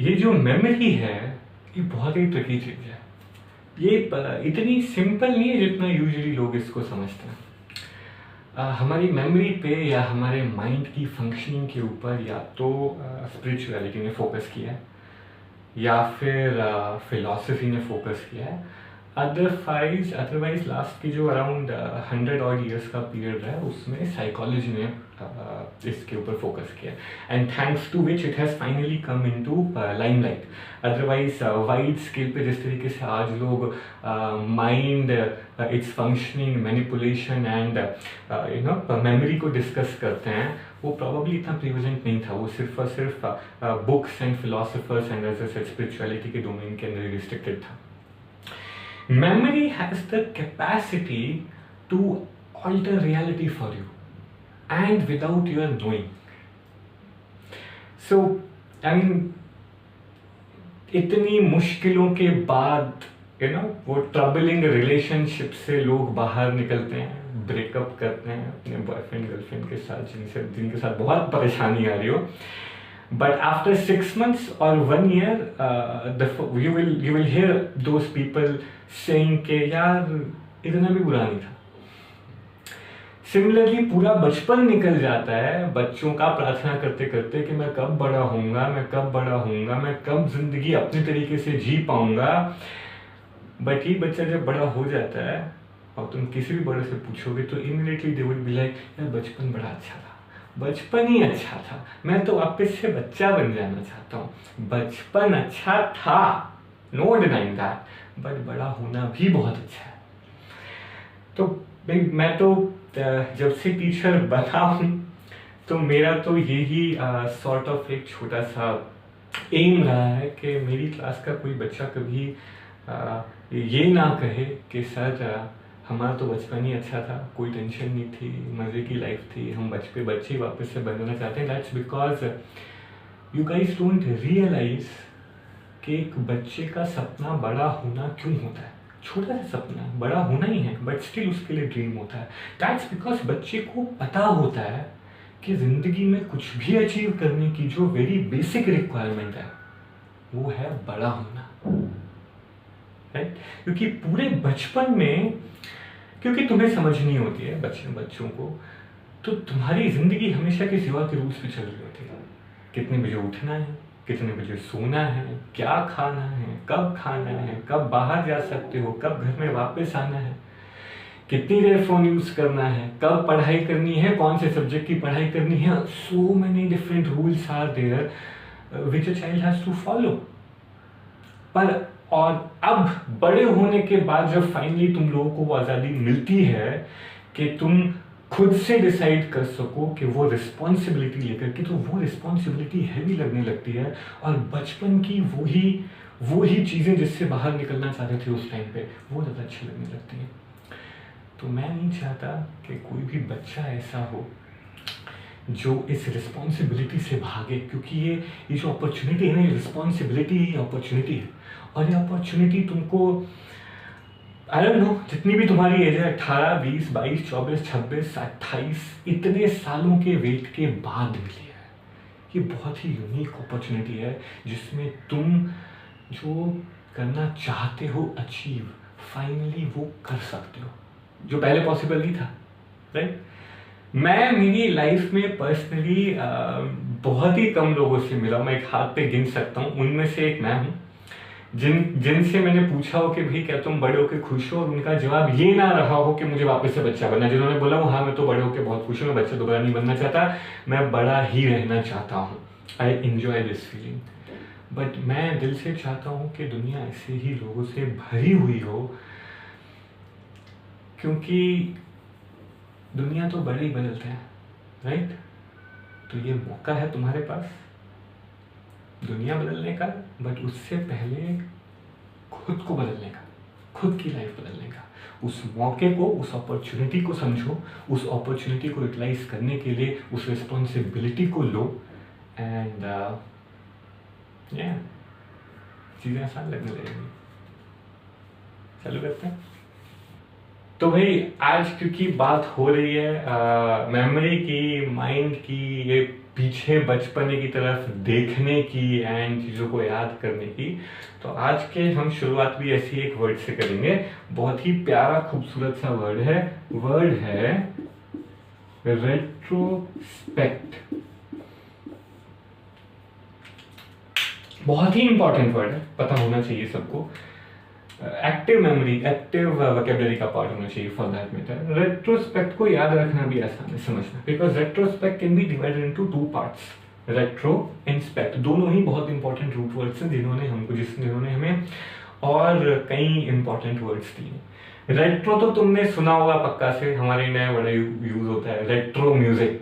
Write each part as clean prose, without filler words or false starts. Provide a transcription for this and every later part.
ये जो मेमोरी है ये बहुत ही ट्रिकी चीज़ है। ये इतनी सिंपल नहीं है जितना यूजुअली लोग इसको समझते हैं। हमारी मेमोरी पे या हमारे माइंड की फंक्शनिंग के ऊपर या तो स्पिरिचुअलिटी ने फोकस किया है या फिर फिलॉसफी ने फोकस किया है। अदरवाइज लास्ट की जो अराउंड 100 odd years का पीरियड है उसमें साइकोलॉजी ने इसके ऊपर फोकस किया and thanks to which it has finally come into limelight. Otherwise wide scale पे जिस तरीके से आज लोग mind its functioning manipulation and memory को डिस्कस करते हैं वो प्रॉब्ली इतना प्रिवेलेंट नहीं था। वो सिर्फ और सिर्फ books and philosophers and as a spirituality के डोमेन के अंदर रिस्ट्रिक्टेड था। Memory has the capacity to alter reality for you and without your knowing. So, I mean, इतनी मुश्किलों के बाद वो ट्रबलिंग रिलेशनशिप से लोग बाहर निकलते हैं, ब्रेकअप करते हैं अपने बॉयफ्रेंड गर्लफ्रेंड के साथ जिनके साथ बहुत परेशानी आ रही हो। But after 6 months or 1 year, you will hear those people saying कि यार इतना भी बुरा नहीं था। सिमिलरली पूरा बचपन निकल जाता है बच्चों का प्रार्थना करते करते कि मैं कब बड़ा होऊंगा, मैं कब बड़ा होऊंगा, मैं कब जिंदगी अपने तरीके से जी पाऊंगा। बट ये बच्चा जब बड़ा हो जाता है और तुम किसी भी बड़े से पूछोगे तो immediately they would be like यार बचपन बड़ा अच्छा था, बचपन ही अच्छा था, मैं तो वापस से बच्चा बन जाना चाहता हूँ। बचपन अच्छा था, नो डिनाइंग दैट, बट बड़ा होना भी बहुत अच्छा है। तो मैं तो जब से टीचर बना हूँ तो मेरा तो यही सॉर्ट ऑफ एक छोटा सा एम रहा है कि मेरी क्लास का कोई बच्चा कभी ये ना कहे कि सर हमारा तो बचपन ही अच्छा था, कोई टेंशन नहीं थी, मज़े की लाइफ थी, हम बच्चे वापस से बनना चाहते हैं। That's because you guys don't realize कि एक बच्चे का सपना बड़ा होना क्यों होता है। छोटा सा सपना बड़ा होना ही है बट स्टिल उसके लिए ड्रीम होता है। दैट्स बिकॉज बच्चे को पता होता है कि ज़िंदगी में कुछ भी अचीव करने की जो वेरी बेसिक रिक्वायरमेंट है वो है बड़ा होना, राइट? क्योंकि पूरे बचपन में क्योंकि तुम्हें समझ नहीं होती है बच्चों को, तो तुम्हारी जिंदगी हमेशा किसी और के रूल्स पे चल रही होती है। कितने बजे उठना है, कितने बजे सोना है, क्या खाना है, कब खाना है, कब बाहर जा सकते हो, कब घर में वापस आना है, कितनी देर फोन यूज करना है, कब पढ़ाई करनी है, कौन से सब्जेक्ट की पढ़ाई करनी है। So many different rules are there which a child has to follow. पर और अब बड़े होने के बाद जब फाइनली तुम लोगों को वो आज़ादी मिलती है कि तुम खुद से डिसाइड कर सको कि वो रिस्पॉन्सिबिलिटी लेकर के, तो वो रिस्पॉन्सिबिलिटी हैवी लगने लगती है और बचपन की वो ही चीज़ें जिससे बाहर निकलना चाहते थे उस टाइम पे वो ज़्यादा अच्छी लगने लगती हैं। तो मैं नहीं चाहता कि कोई भी बच्चा ऐसा हो जो इस रिस्पॉन्सिबिलिटी से भागे, क्योंकि ये जो अपॉर्चुनिटी है ना, ये रिस्पॉन्सिबिलिटी ही अपॉर्चुनिटी है। और ये अपॉर्चुनिटी तुमको आई डोंट नो जितनी भी तुम्हारी एज है 18, 20, 22, 24, 26, 28 इतने सालों के वेट के बाद मिली है। ये बहुत ही यूनिक अपॉर्चुनिटी है जिसमें तुम जो करना चाहते हो अचीव फाइनली वो कर सकते हो, जो पहले पॉसिबल नहीं था, राइट? मैं मेरी लाइफ में पर्सनली बहुत ही कम लोगों से मिला, मैं एक हाथ पे गिन सकता हूँ, उनमें से एक मैं हूँ जिनसे मैंने पूछा हो कि भाई क्या तुम बड़े होकर खुश हो, और उनका जवाब ये ना रहा हो कि मुझे वापस से बच्चा बनना। जिन्होंने बोला हो हाँ मैं तो बड़े होकर बहुत खुश हूँ, मैं बच्चा दोबारा नहीं बनना चाहता, मैं बड़ा ही रहना चाहता हूँ, I enjoy this feeling. But मैं दिल से चाहता हूँ कि दुनिया ऐसे ही लोगों से भरी हुई हो, क्योंकि दुनिया तो बड़े ही बदलते हैं, राइट? तो ये मौका है तुम्हारे पास दुनिया बदलने का, बट उससे पहले खुद को बदलने का, खुद की लाइफ बदलने का। उस मौके को, उस अपॉर्चुनिटी को समझो, उस अपॉर्चुनिटी को यूटिलाइज करने के लिए उस रिस्पॉन्सिबिलिटी को लो एंड चीज़ें आसान लगने लगेंगी। चालू करते हैं। तो भाई आज क्योंकि बात हो रही है मेमोरी की, माइंड की, ये पीछे बचपने की तरफ देखने की एंड चीज़ों को याद करने की। तो आज के हम शुरुआत भी ऐसी एक वर्ड से करेंगे, बहुत ही प्यारा खूबसूरत सा वर्ड है रेट्रोस्पेक्ट। बहुत ही इंपॉर्टेंट वर्ड है, पता होना चाहिए सबको। एक्टिव मेमोरी, एक्टिव वोकैबुलरी का पार्ट होना चाहिए फॉर दैट मैटर। रेट्रोस्पेक्ट को याद रखना भी आसान है समझना, because retrospect can be divided into two parts, retro and spect. दोनों ही बहुत इंपॉर्टेंट रूट वर्ड्स हैं जिन्होंने हमें और कई इंपॉर्टेंट वर्ड्स दिए। रेट्रो तो तुमने सुना होगा पक्का से, हमारे नए बड़ा यूज होता है रेट्रो म्यूजिक।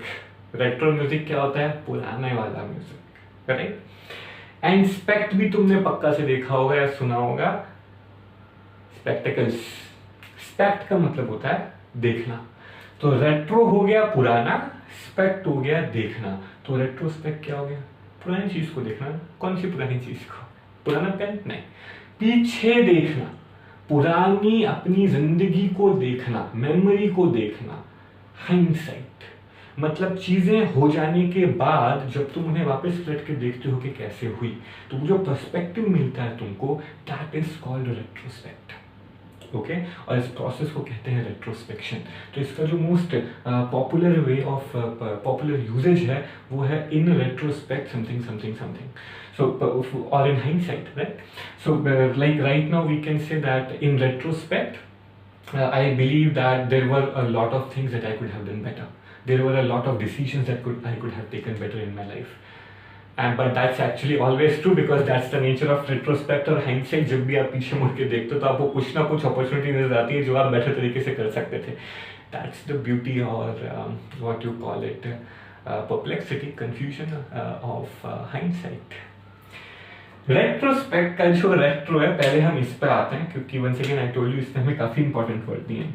रेट्रो म्यूजिक क्या होता है? पुराने वाला म्यूजिक, करेक्ट। एंड स्पेक्ट भी तुमने पक्का से देखा होगा या सुना होगा, स्पेक्टिकल्स। स्पेक्ट का मतलब होता है देखना। तो रेट्रो हो गया पुराना, स्पेक्ट हो गया देखना। तो रेट्रोस्पेक्ट क्या हो गया? पुरानी चीज को देखना। कौन सी पुरानी चीज को? पुराना पेन नहीं, पीछे देखना, पुरानी अपनी जिंदगी को देखना, मेमोरी को देखना। हाइंडसाइट मतलब चीजें हो जाने के बाद जब तुम उन्हें वापस पलट के देखते हो कि कैसे हुई, तो जो पर्सपेक्टिव मिलता है तुमको, that is called retrospect. Okay, और इस प्रोसेस को कहते हैं रेट्रोस्पेक्शन। तो इसका जो most popular way of popular usages है वो है in retrospect something something something, so or in hindsight, right? So like right now we can say that in retrospect I believe that there were a lot of things that I could have done better. There were a lot of decisions that I could have taken better in my life. But that's actually always true because that's the nature of retrospect और hindsight। जब भी आप पीछे मुड़ के देखते हो तो आपको कुछ ना कुछ अपॉर्चुनिटी नजर आती है जो आप बेटर तरीके से कर सकते थे। That's the beauty or what you call it perplexity, confusion of hindsight. Retrospect का जो रेट्रो है, पहले हम इस पर आते हैं क्योंकि once again I told you इसमें हमें काफी इंपॉर्टेंट वर्ड दिए हैं।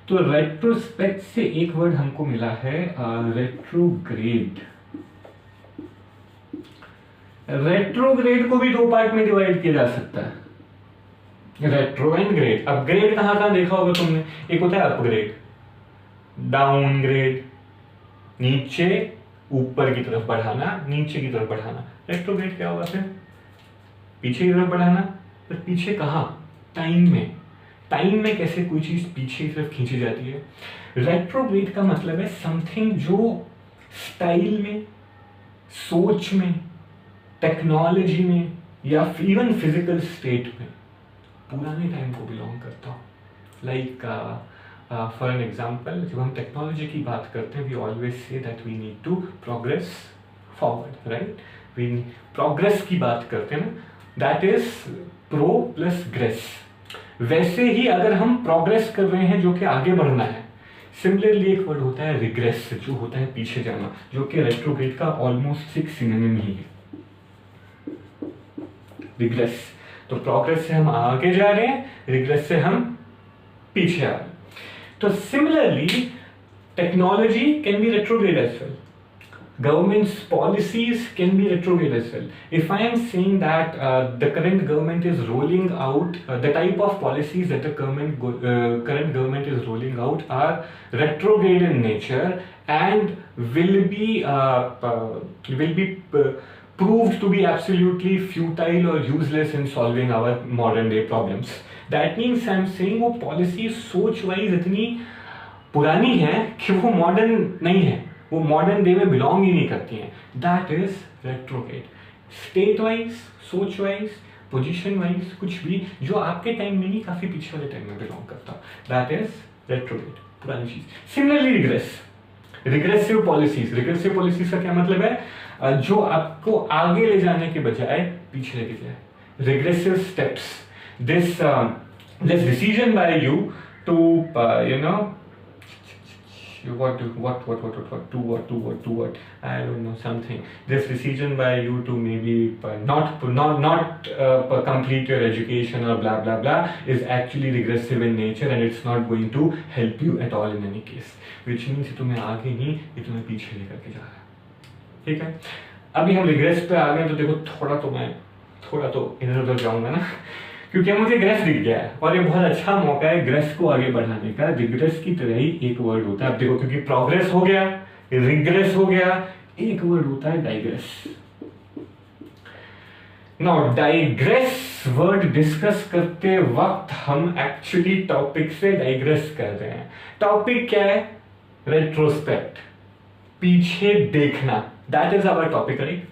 तो रेट्रोस्पेक्ट से एक वर्ड हमको मिला है रेट्रोग्रेड। रेट्रोग्रेड को भी दो पार्ट में डिवाइड किया जा सकता है, रेट्रो एंड ग्रेड। अपग्रेड कहां कहां देखा होगा तुमने? एक होता है अपग्रेड, डाउनग्रेड, नीचे ऊपर की तरफ बढ़ाना, नीचे की तरफ बढ़ाना। रेट्रोग्रेड क्या होगा फिर? पीछे की तरफ बढ़ाना। पर पीछे कहां? टाइम में। टाइम में कैसे कोई चीज पीछे की तरफ खींची जाती है? रेट्रोग्रेड का मतलब है समथिंग जो स्टाइल में, सोच में, टेक्नोलॉजी में या इवन फिजिकल स्टेट में पुराने टाइम को बिलोंग करता हो। लाइक फॉर एन एग्जाम्पल, जब हम टेक्नोलॉजी की बात करते हैं we always say that we need to progress forward, right? We progress की बात करते हैं ना, that is pro plus grace. वैसे ही अगर हम प्रोग्रेस कर रहे हैं जो कि आगे बढ़ना है, सिमिलरली एक वर्ड होता है रिग्रेस, जो होता है पीछे जाना, जो कि रेट्रोग्रेड का ऑलमोस्ट 6 सिनोनिम ही है। रिग्रेस, तो प्रोग्रेस से हम आगे जा रहे हैं, रिग्रेस से हम पीछे आ रहे हैं। तो similarly technology can be retrograde as well, government's policies can be retrograde as well. If I am saying that the current government is rolling out the type of policies that the current government is rolling out are retrograde in nature and will be proved to be absolutely futile or useless in solving our modern day problems. That means I am saying वो policies सोच wise इतनी पुरानी है कि वो modern नहीं है, वो मॉडर्न डे में बिलोंग ही नहीं करती हैं। That is retrograde. State wise, सोच वाइज, पोजीशन वाइज, कुछ भी जो आपके टाइम में नहीं, काफी पीछे वाले टाइम में बिलोंग करता, दैट इज रेट्रोग्रेड, पुरानी चीज। Similarly regress, regressive policies. Regressive policies का क्या मतलब है? जो आपको आगे ले जाने के बजाय पीछे लेके जाए। Regressive steps, this decision by you to you know what, I don't know, something. This decision by you to maybe not complete your education or blah blah blah is actually regressive in nature and it's not going to help you at all in any case. Which means तुम्हें आगे नहीं, ये तुम्हें पीछे लेकर के जा रहा है। ठीक है, अभी हम रिग्रेस पे आ गए तो देखो थोड़ा तो इधर उधर जाऊंगा ना, क्योंकि मुझे ग्रेस दिख गया है और ये बहुत अच्छा मौका है ग्रेस को आगे बढ़ाने का। रिग्रेस की तरह ही एक वर्ड होता है। अब देखो, क्योंकि प्रोग्रेस हो गया, रिग्रेस हो गया, एक वर्ड होता है digress. Now digress word discuss करते वक्त हम एक्चुअली टॉपिक से डाइग्रेस कर रहे हैं। टॉपिक क्या है? रेट्रोस्पेक्ट, पीछे देखना, that is our topic, right.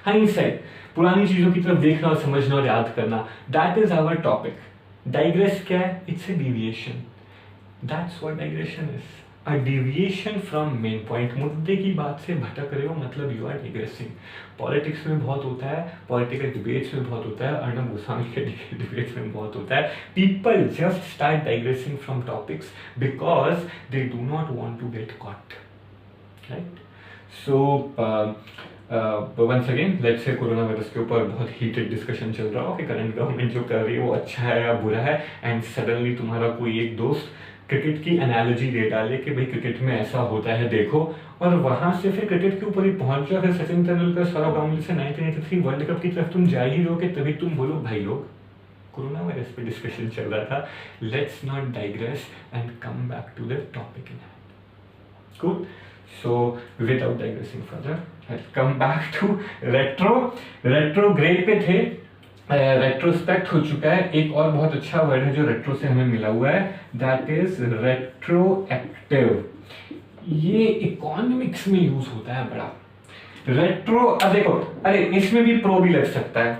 Hindsight, पुरानी चीजों की तरफ देखना और समझना और याद करना, that is our topic. Digress क्या है? It's a deviation, that's what digression is, a deviation from main point. मुद्दे की बात से भटक रहे हो, मतलब यू आर डिग्रेसिंग। पॉलिटिक्स में बहुत होता है, पॉलिटिकल डिबेट्स में बहुत होता है, अर्नब गोस्वामी के डिबेट्स में बहुत होता है। People just start digressing from topics because they do not want to get caught, right. So once again let's say corona virus के ऊपर बहुत हीटेड डिस्कशन चल रहा हो कि करंट गवर्नमेंट जो कर रही है वो अच्छा है या बुरा है, एंड सडनली तुम्हारा कोई एक दोस्त क्रिकेट की एनालॉजी दे डाले कि भाई क्रिकेट में ऐसा होता है देखो, और वहां से फिर क्रिकेट के ऊपर ही पहुंच जाओ, फिर सचिन तेंदुलकर, सौरव गांगुली से 1983 वर्ल्ड कप की तरफ तुम जा ही रहोगे, तभी तुम बोलो भाई लोग कोरोना वायरस पे डिस्कशन चल रहा था, let's not digress and come back to the topic in hand. Good, so without digressing further let's come back to retro. Retrograde पे थे, रेट्रोस्पेक्ट हो चुका है। एक और बहुत अच्छा वर्ड है जो रेट्रो से हमें मिला हुआ है, दैट इज रेट्रोएक्टिव। ये इकोनॉमिक्स में यूज होता है बड़ा। रेट्रो, अब देखो, अरे इसमें भी प्रो भी लग सकता है।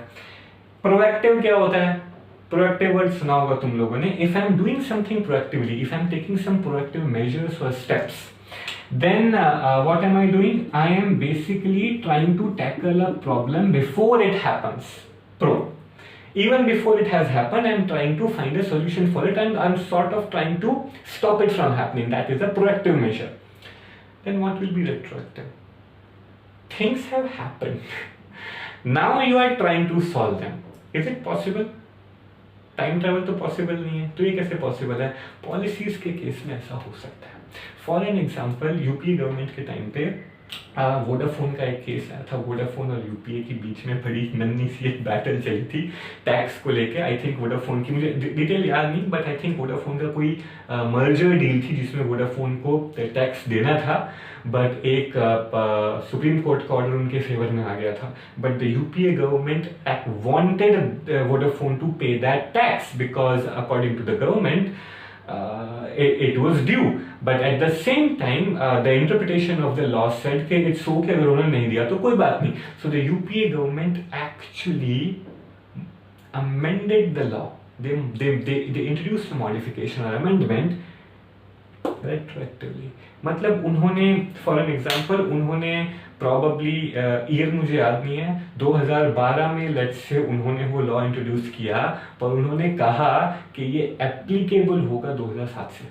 प्रोएक्टिव क्या होता है? प्रोएक्टिव वर्ड सुना होगा तुम लोगों ने। If I am doing something proactively, if I am taking some proactive measures और steps, then what am I doing? I am basically trying to tackle a problem before it happens. Pro. Even before it has happened, I am trying to find a solution for it, and I am sort of trying to stop it from happening. That is a proactive measure. Then what will be retroactive? Things have happened. Now you are trying to solve them. Is it possible? Time travel तो possible नहीं है, तो ये कैसे possible है? Policies के case में ऐसा हो सकता है। For an example, UPA government के टाइम पे वोडाफोन का एक केस आया था। वोडाफोन और यूपीए के बीच में बड़ी नन्ही सी एक बैटल चली थी टैक्स को लेके। आई थिंक वोडाफोन की, मुझे डिटेल याद नहीं, बट आई थिंक वोडाफोन का कोई मर्जर डील थी जिसमें वोडाफोन को टैक्स देना था, बट एक सुप्रीम कोर्ट का ऑर्डर उनके फेवर में आ गया था। But the UPA government wanted Vodafone to pay that tax because according to the government it was due, but at the same time the interpretation of the law said कि it's okay अगर उन्होंने नहीं दिया तो कोई बात नहीं। So the UPA government actually amended the law. They introduced a modification or amendment retroactively. मतलब उन्होंने, फॉर एन एग्जाम्पल, उन्होंने प्रॉबली ईयर मुझे याद नहीं है, 2012 में लेट्स से उन्होंने वो लॉ इंट्रोड्यूस किया, पर उन्होंने कहा कि ये एप्लीकेबल होगा 2007 से।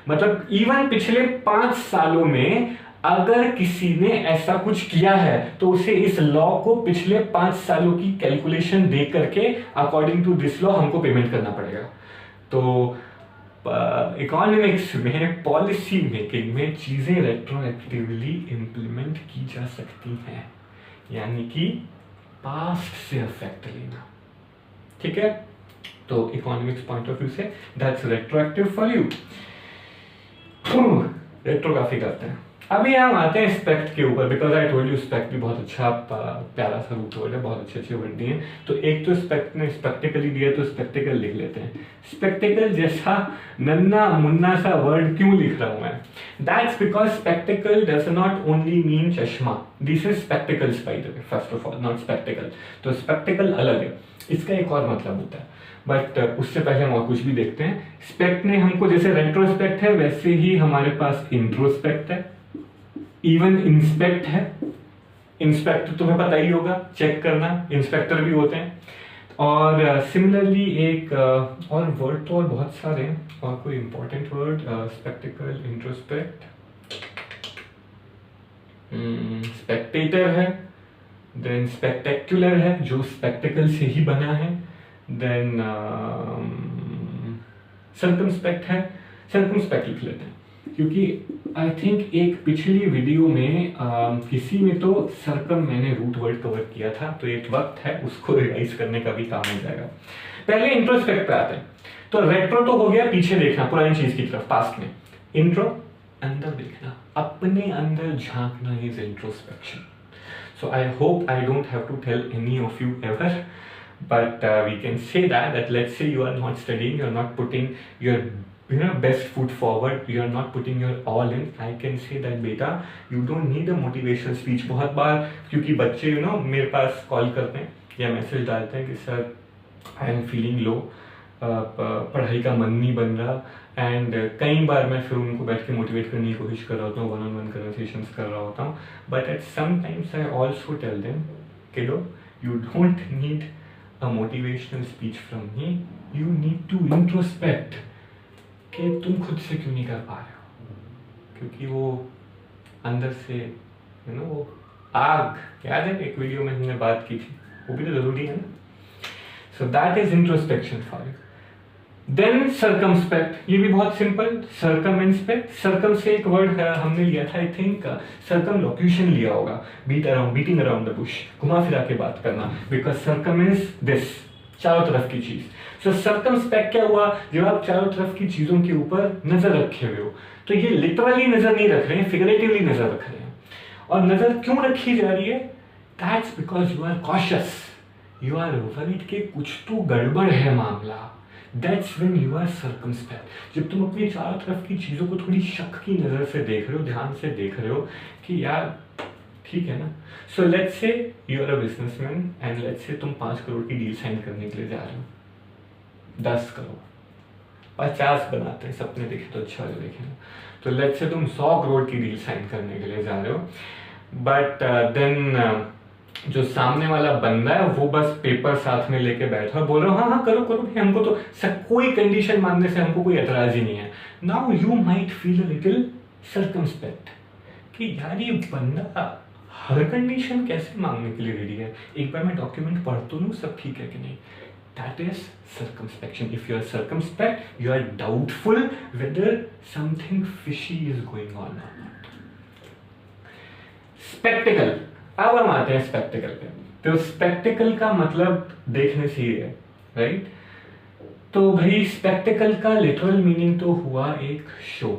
मतलब इवन पिछले 5 सालों में अगर किसी ने ऐसा कुछ किया है तो उसे इस लॉ को पिछले 5 सालों की कैलकुलेशन दे करके अकॉर्डिंग टू दिस लॉ हमको पेमेंट करना पड़ेगा। तो इकोनॉमिक्स में, पॉलिसी मेकिंग में चीजें रेट्रोएक्टिवली इंप्लीमेंट की जा सकती हैं, यानी कि पास्ट से इफेक्ट लेना। ठीक है, तो इकोनॉमिक्स पॉइंट ऑफ व्यू से that's retroactive for you. Retro काफी करते हैं। अभी हम आते हैं स्पेक्ट के ऊपर, because I told you spect भी बहुत अच्छा प्यारा सा रूट वर्ड है, बहुत अच्छे अच्छे वर्ड दिए। तो एक तो स्पेक्ट ने स्पेक्टिकली दिया, तो स्पेक्टिकल लिख लेते हैं। स्पेक्टिकल जैसा नन्ना मुन्ना सा वर्ड क्यों लिख रहा हूं मैं? That's because spectacle does not only mean चश्मा, this is spectacles by the way, first of all, not spectacle. तो स्पेक्टिकल अलग है, इसका एक और मतलब होता है, बट उससे पहले हम और कुछ भी देखते हैं। स्पेक्ट ने हमको, जैसे रेट्रोस्पेक्ट है वैसे ही हमारे पास इंट्रोस्पेक्ट है, इवन इंस्पेक्ट है। इंस्पेक्टर तुम्हें पता ही होगा, चेक करना, इंस्पेक्टर भी होते हैं। और सिमिलरली एक और वर्ड तो और बहुत सारे हैं, और कोई important word, spectacled, introspect, Spectator है, देन स्पेक्टेक्युलर है जो स्पेक्टिकल से ही बना है, देन सर्कमस्पेक्ट है। सर्कमस्पेक्ट लिख लेते हैं क्योंकि आई थिंक एक पिछली वीडियो में किसी में तो सर्कम मैंने रूट वर्ड कवर किया था, तो एक वक्त है उसको रिवाइज करने का भी काम हो जाएगा। पहले इंट्रोस्पेक्ट पे आते हैं। तो रेट्रो तो हो गया पीछे देखना, पुरानी चीज की तरफ, पास्ट में। इंट्रो अंदर देखना, अपने अंदर झांकना is introspection. So I hope I don't have to tell any of you ever, but we can say that let's say you are not studying, you are not putting your best foot forward, you are not putting your all in. I can say that beta, you don't need a motivational speech. बहुत बार क्योंकि बच्चे मेरे पास call करते हैं या message डालते हैं कि sir I am feeling low, पढ़ाई का मन नहीं बन रहा, एंड कई बार मैं फिर उनको बैठ के मोटिवेट करने की कोशिश कर रहा होता हूँ, वन ऑन वन कन्वर्सेशंस कर रहा होता हूँ. But at some times I also tell them kiddo, you don't need a motivational speech from me, you need to introspect कि तुम खुद से क्यों नहीं कर पा रहे हो, क्योंकि वो अंदर से वो आग, याद है एक वीडियो में हमने बात की थी, वो भी तो जरूरी है ना. So that is introspection for you. Then circumspect, ये भी बहुत सिंपल. सर्कम इंस्पेक्ट, सर्कम से एक वर्ड हमने लिया था, आई थिंक सर्कमलोक्यूशन लिया होगा, बीटिंग अराउंड द बुश, घुमा फिरा के बात करना, बिकॉज सर्कम इज दिस, चारों तरफ की चीज. सो सर्कमस्पेक्ट क्या हुआ, जब आप चारों तरफ की चीजों के ऊपर नजर रखे हुए हो, तो ये लिटरली नजर नहीं रख रहे हैं, फिगरेटिवली नजर रख रहे हैं. और नजर क्यों रखी जा रही है, that's because you are cautious, you are worried के कुछ तो गड़बड़ है मामला. That's when you are circumspect. जब तुम अपनी चारों तरफ की चीजों को थोड़ी शक की नजर से देख रहे हो, ध्यान से देख रहे हो कि यार ठीक है ना. So let's say you are a businessman and let's say तुम 5 करोड़ की डील साइन करने के लिए जा रहे हो, 10 करोड़ 50 बनाते हैं, सपने देखे तो अच्छा वाले देखे ना. तो लेट्स से तुम 100 करोड़ की डील साइन करने के लिए जा रहे हो, बट देन जो सामने वाला बंदा है वो बस पेपर साथ में लेके बैठा है, बोल रहा हाँ हाँ करो करो भाई, हमको तो कोई कंडीशन मानने से हमको कोई एतराज ही नहीं है. Now you might feel a little circumspect कि यार ये बंदा हर कंडीशन कैसे मांगने के लिए रेडी है, एक बार मैं डॉक्यूमेंट पढ़ तो लूँ सब ठीक है कि नहीं. That is circumspection. If you are circumspect, you are doubtful whether something fishy is going on or not. Spectacle. अब हम आते हैं स्पेक्टिकल पे. तो स्पेक्टिकल का मतलब देखने से ही है, राइट. तो भाई स्पेक्टिकल का लिटरल मीनिंग तो हुआ एक शो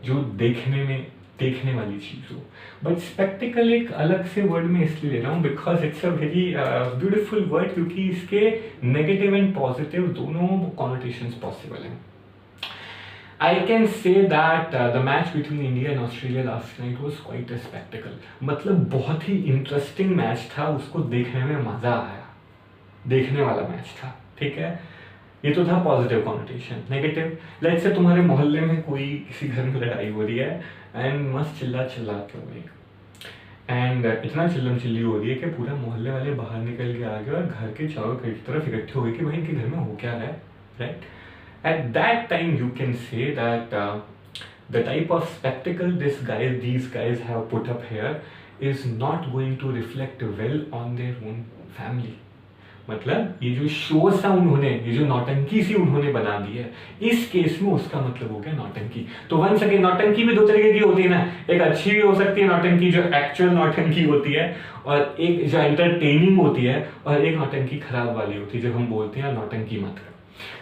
जो देखने वाली चीज हो. बट स्पेक्टिकल एक अलग से वर्ड में इसलिए ले रहा हूँ because it's a very beautiful word, क्योंकि इसके नेगेटिव एंड पॉजिटिव दोनों कॉनोटेशंस पॉसिबल हैं. I can say that the match between India and Australia last night was quite a spectacle. मतलब बहुत ही इंटरेस्टिंग मैच था, उसको देखने में मजा आया, देखने वाला मैच था. ठीक है, ये तो था positive connotation. Negative, let's say तुम्हारे मोहल्ले में कोई किसी घर में लड़ाई हो रही है एंड मस्त चिल्ला के हो रही है, एंड इतना चिल्लम चिल्ली हो रही है कि पूरा मोहल्ले वाले बाहर निकल के आ गए और घर के चारों तरफ इकट्ठे हो गए कि भाई इनके घर में हो क्या रहा है, right. At that time you can say that the type of spectacle these guys have put up here is not going to reflect well on their own family. मतलब ये जो शो सा उन्होंने, ये जो नौटंकी सी उन्होंने बना दी है, इस केस में उसका मतलब हो गया नौटंकी. तो वन सेकेंड, नौटंकी भी 2 तरीके की होती है ना, एक अच्छी भी हो सकती है नौटंकी जो एक्चुअल नौटंकी होती है, और एक जो एंटरटेनिंग होती है, और एक नौटंकी खराब वाली होती है जब हम बोलते हैं नौटंकी मत कर.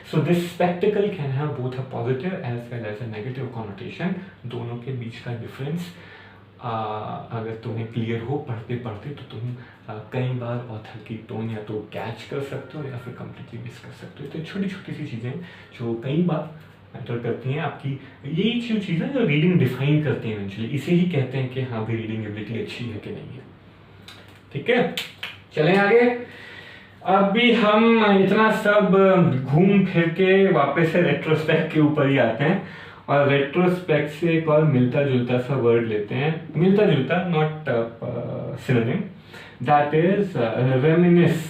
So this spectacle can have both a positive as well as a negative connotation. दोनों के बीच का डिफरेंस अगर तुम्हें क्लियर हो पढ़ते पढ़ते तो तुम कई बार ऑथर की टोन या तो कैच कर सकते हो या फिर कम्प्लीटली मिस कर सकते हो. तो छोटी छोटी सी चीज़ें जो कई बार मैटर करती हैं आपकी, यही जो चीज़ें जो रीडिंग डिफाइन करती हैं इवेंचुअली, इसे ही कहते हैं कि हाँ भाई रीडिंग एबिलिटी अच्छी है कि नहीं है. ठीक है, चलें आगे. अभी हम इतना सब घूम फिर के वापस से रेट्रोस्पेक्ट के ऊपर ही आते हैं, और रेट्रोस्पेक्ट से एक और मिलता जुलता सा वर्ड लेते हैं, मिलता जुलता नॉट सिनोनिम, दैट इज रेमिनिस.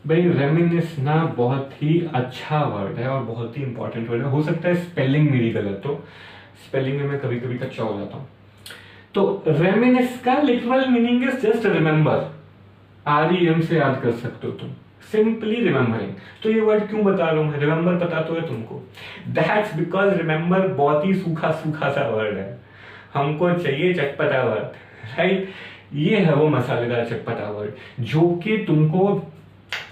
भाई रेमिनिस ना बहुत ही अच्छा वर्ड है और बहुत ही इंपॉर्टेंट वर्ड है. हो सकता है स्पेलिंग मेरी गलत हो, स्पेलिंग में मैं कभी कभी कच्चा हो जाता हूँ. तो रेमिनिस का literal meaning is just remember. REM से याद कर सकते हो तुम, सिंपली रिमेंबरिंग. तो ये वर्ड क्यों बता रहा हूँ, रिमेंबर पता तो है तुमको. दैट्स बिकॉज रिमेंबर बहुत ही सूखा सा वर्ड है, हमको चाहिए चटपटा वर्ड, राइट. ये है वो मसालेदार चटपटा वर्ड जो कि तुमको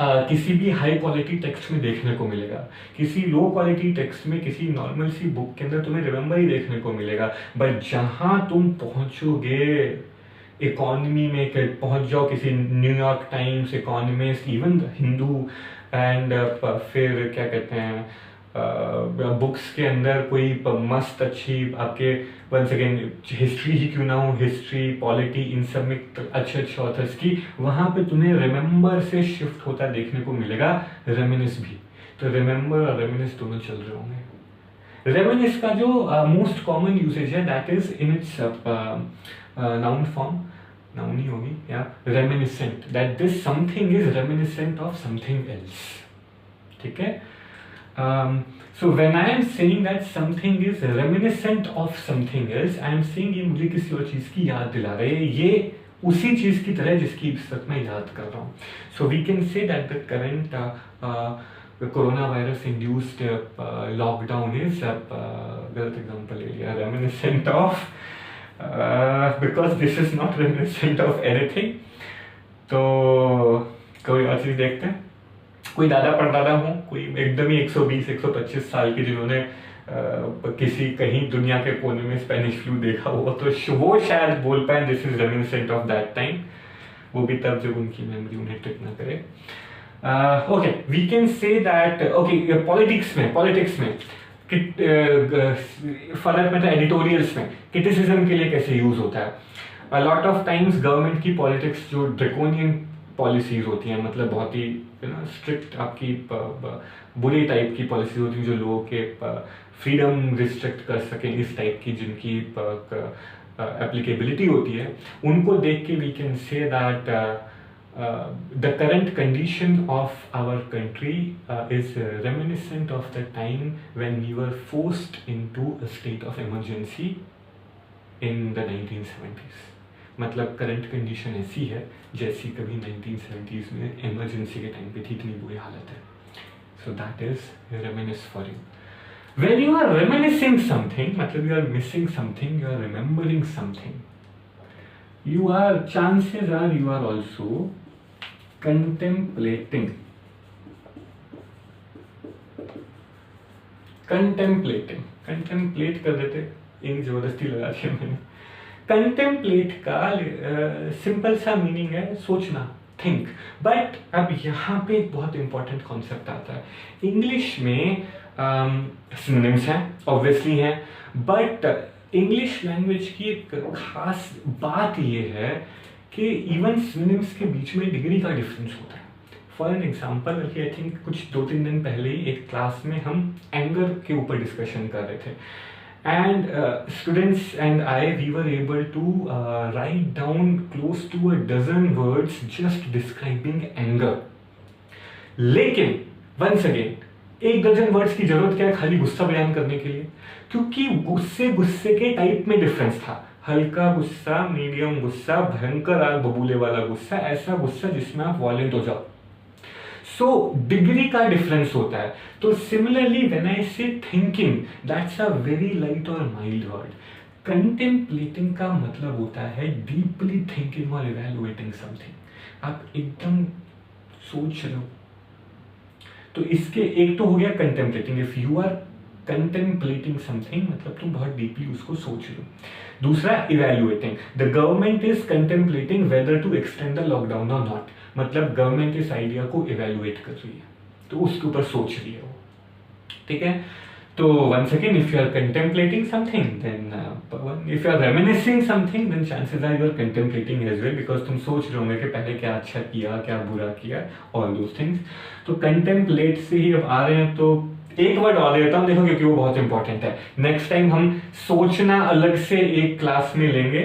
किसी भी हाई क्वालिटी टेक्स्ट में देखने को मिलेगा, किसी लो क्वालिटी टेक्स्ट में, किसी नॉर्मल सी बुक के अंदर तुम्हें रिमेंबर ही देखने को मिलेगा। बट जहां तुम पहुंचोगे इकोनॉमी में, पहुंच जाओ किसी New York times, economist, even Hindu and फिर क्या कहते हैं बुक्स के अंदर कोई मस्त अच्छी आपके, वंस अगेन हिस्ट्री ही क्यों ना हो, हिस्ट्री, पॉलिटी, इन सब में अच्छे अच्छे ऑथर्स की, वहां पे तुम्हें रिमेंबर से शिफ्ट होता देखने को मिलेगा, रेमिनिस भी। तो रिमेंबर और रेमिनिस दोनों चल रहे होंगे। रेमिनिस का जो मोस्ट कॉमन यूसेज है that is in its noun form, noun ही होगी या reminiscent, that this something is reminiscent of something else. ठीक है, so when I am saying that something is reminiscent of something else, I am saying ये मुझे किसी और चीज की याद दिला रहे हैं, ये उसी चीज की तरह जिसकी इस वक्त मैं याद कर रहा हूँ। So we can say that the current coronavirus induced lockdown is गलत एग्जांपल ले लिया, reminiscent of because this is not reminiscent of anything। तो कोई और चीज देखते हैं। कोई दादा परदादा हो, कोई एकदम ही 120-125 साल के जिन्होंने किसी कहीं दुनिया के कोने में स्पेनिश फ्लू देखा हो, तो वो शायद बोल पाए this is reminiscent of that time, वो भी तब जब उनकी मेमोरी उन्हें ट्रिक ना करे। Okay, we can say that okay politics में फर्क में एडिटोरियल्स में क्रिटिसिज्म के लिए कैसे यूज होता है। A lot of times government की पॉलिटिक्स जो ड्रेकोनियन पॉलिसीज होती हैं, मतलब बहुत ही स्ट्रिक्ट आपकी बुरी टाइप की पॉलिसीज होती हैं जो लोगों के फ्रीडम रिस्ट्रिक्ट कर सकें, इस टाइप की जिनकी एप्लीकेबिलिटी होती है, उनको देख के we can say that the current condition of our country is reminiscent of the time when we were forced into a state of emergency in the 1970s। मतलब करंट कंडीशन ऐसी है जैसी कभी 1970s में इमरजेंसी के time पे थी, इतनी बुरी हालत है। So that is reminisce for you. When you are reminiscing something, मतलब you are missing something, you are remembering something, you are, chances are you are also contemplating. Contemplate कर देते, इंक जबरदस्ती लगा दिया मैंने। कंटेम्पलेट का सिंपल सा meaning है सोचना, थिंक। बट अब यहाँ पे एक बहुत इंपॉर्टेंट कॉन्सेप्ट आता है। इंग्लिश में सिनोनिम्स हैं, ऑब्वियसली हैं, बट इंग्लिश लैंग्वेज की एक खास बात ये है कि इवन सिनोनिम्स के बीच में डिग्री का डिफरेंस होता है। For an example, I think कुछ 2-3 दिन पहले ही एक क्लास में हम एंगर के ऊपर डिस्कशन कर रहे थे, and students and we were able to write down close to a dozen words just describing anger। लेकिन once again 1 डजन वर्ड्स की जरूरत क्या है खाली गुस्सा बयान करने के लिए, क्योंकि गुस्से के टाइप में डिफरेंस था। हल्का गुस्सा, मीडियम गुस्सा, भयंकर आग बबूले वाला गुस्सा, ऐसा गुस्सा जिसमें आप वॉयलेंट हो जाओ। सो डिग्री का डिफरेंस होता है। तो सिमिलरली व्हेन आई से thinking, that's a very light और माइल्ड वर्ड। कंटेम्पलेटिंग का मतलब होता है डीपली थिंकिंग और इवैल्यूएटिंग समथिंग। आप एकदम सोच रहे हो, तो इसके एक तो हो गया contemplating, if you are contemplating something मतलब तुम बहुत डीपली उसको सोच रहे हो। दूसरा evaluating, the government is contemplating whether to extend the lockdown और नॉट, मतलब गवर्नमेंट इस आइडिया को इवैल्यूएट कर रही है, तो उसके ऊपर सोच रही है वो। ठीक है, तो once again if you are contemplating something then if you are reminiscing something then chances are you are contemplating as well, because तुम सोच रहे होंगे कि पहले क्या अच्छा किया, क्या बुरा किया, all those things। तो contemplate से ही अब आ रहे हैं, तो एक वर्ड और देता हूँ देखो, क्योंकि वो बहुत इंपॉर्टेंट है। नेक्स्ट टाइम हम सोचना अलग से एक क्लास में लेंगे,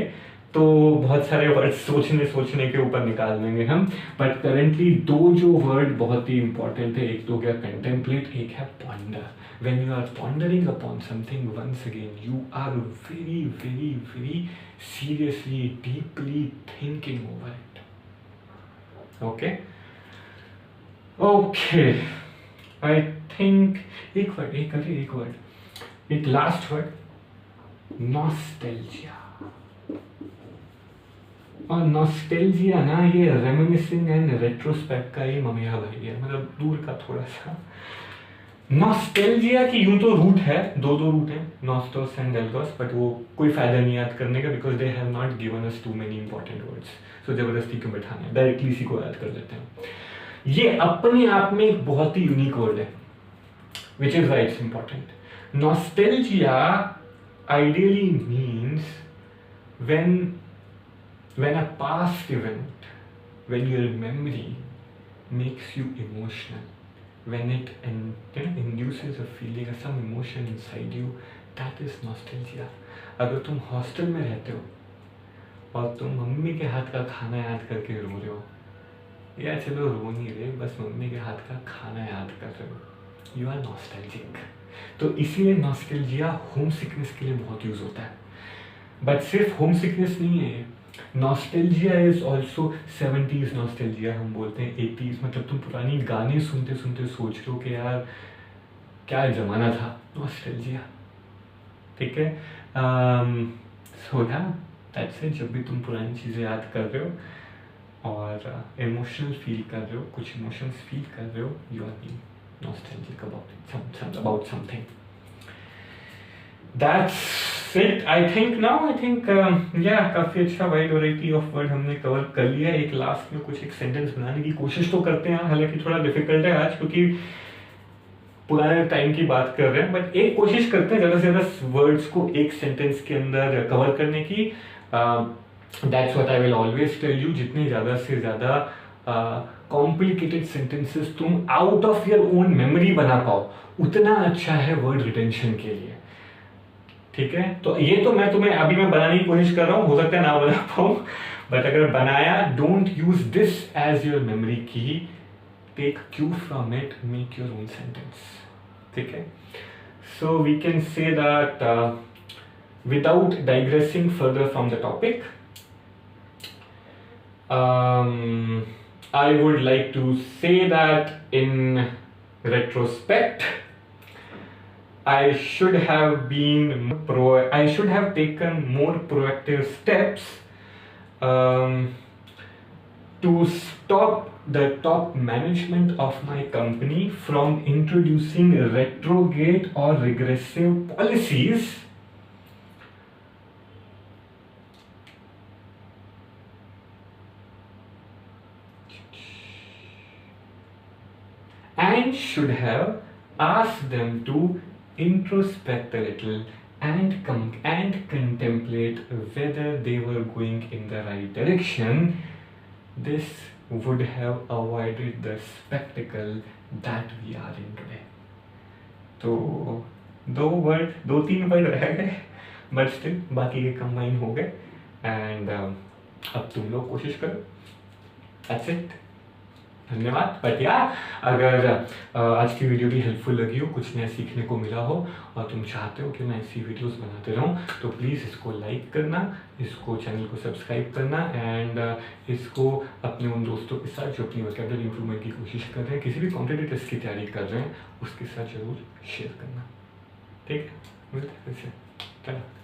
तो बहुत सारे वर्ड सोचने के ऊपर निकाल देंगे हम। बट करेंटली 2 जो वर्ड बहुत ही इंपॉर्टेंट है, एक तो गया कंटेम्पलेट, एक है ponder. When you are pondering upon something, once again you are very very very seriously deeply thinking over it. Okay okay, I think एक लास्ट वर्ड, नॉस्टैल्जिया। और नॉस्टैल्जिया ना, ये रेमिनिसिंग एंड रेट्रोस्पेक्ट का ही ममिया भाई है, मतलब दूर का थोड़ा सा। नॉस्टैल्जिया की यूं तो रूट है, दो रूट है, नॉस्टोस एंड डेल्गोस, बट वो कोई फायदा नहीं याद करने का, because they have not given us too many important words. So जबरदस्ती क्यों बैठाने, डायरेक्टली इसी को याद कर लेते हैं। ये अपने आप में एक बहुत ही यूनिक वर्ड है, which is why it's important. Nostalgia ideally means when a past event, when your memory makes you emotional, when it induces a feeling or some emotion inside you, that is nostalgia. अगर तुम hostel में रहते हो और तुम mummy के हाथ का खाना याद करके रो रहे हो, या चलो रो नहीं रहे, बस मम्मी के हाथ का खाना याद कर रहे हो, यू आर नॉस्टैल्जिक। तो इसीलिए नॉस्टैल्जिया होम सिकनेस के लिए बहुत यूज होता है। बट सिर्फ होम सिकनेस नहीं है, nostalgia is also 70s nostalgia हम बोलते हैं, 80s, मतलब तुम पुरानी गाने सुनते सुनते सोच रहे हो कि यार क्या जमाना था, नॉस्टैल्जिया। ठीक है, सो दैट्स इट। जब भी तुम पुरानी चीज़ें याद कर रहे हो और इमोशनल फील कर रहे हो, कुछ इमोशंस फील कर रहे हो, you are being nostalgic about something. That's it. I think yeah, काफी अच्छा वाइड वैरायटी ऑफ वर्ड हमने कवर कर लिया। एक लास्ट में कुछ एक सेंटेंस बनाने की कोशिश तो करते हैं, हालांकि थोड़ा डिफिकल्ट है आज क्योंकि पुराने टाइम की बात कर रहे हैं, बट एक कोशिश करते हैं ज्यादा से ज्यादा वर्ड्स को एक सेंटेंस के अंदर कवर करने की। That's what I will always tell you, जितने ज्यादा से ज्यादा कॉम्प्लिकेटेड सेंटेंसेस तुम out of your own memory बना पाओ, उतना अच्छा है वर्ड रिटेंशन के लिए। ठीक है, तो ये तो मैं बनाने की कोशिश कर रहा हूं, हो सकता है ना बना पाऊं, बट अगर बनाया, don't use this as your memory की, take cue from it, make your own sentence. ठीक है, so we can say that without digressing further from the topic, I would like to say that in retrospect, I should have taken more proactive steps to stop the top management of my company from introducing retrograde or regressive policies and should have asked them to introspect a little and contemplate whether they were going in the right direction. This would have avoided the spectacle that we are in today. तो दो तीन word रह गए, but still बाकी के combine हो गए, and अब तुम लोग कोशिश करो। That's it. धन्यवाद। बट यार, अगर आज की वीडियो भी हेल्पफुल लगी हो, कुछ नया सीखने को मिला हो और तुम चाहते हो कि मैं ऐसी वीडियोस बनाते रहूं, तो प्लीज़ इसको लाइक करना, इसको चैनल को सब्सक्राइब करना, एंड इसको अपने उन दोस्तों के साथ जो अपनी वोकैबुलरी इंप्रूवमेंट की कोशिश कर रहे हैं, किसी भी कॉम्पिटिटिव टेस्ट की तैयारी कर रहे हैं, उसके साथ जरूर शेयर करना। ठीक है, मिलते हैं फिर से। चलो।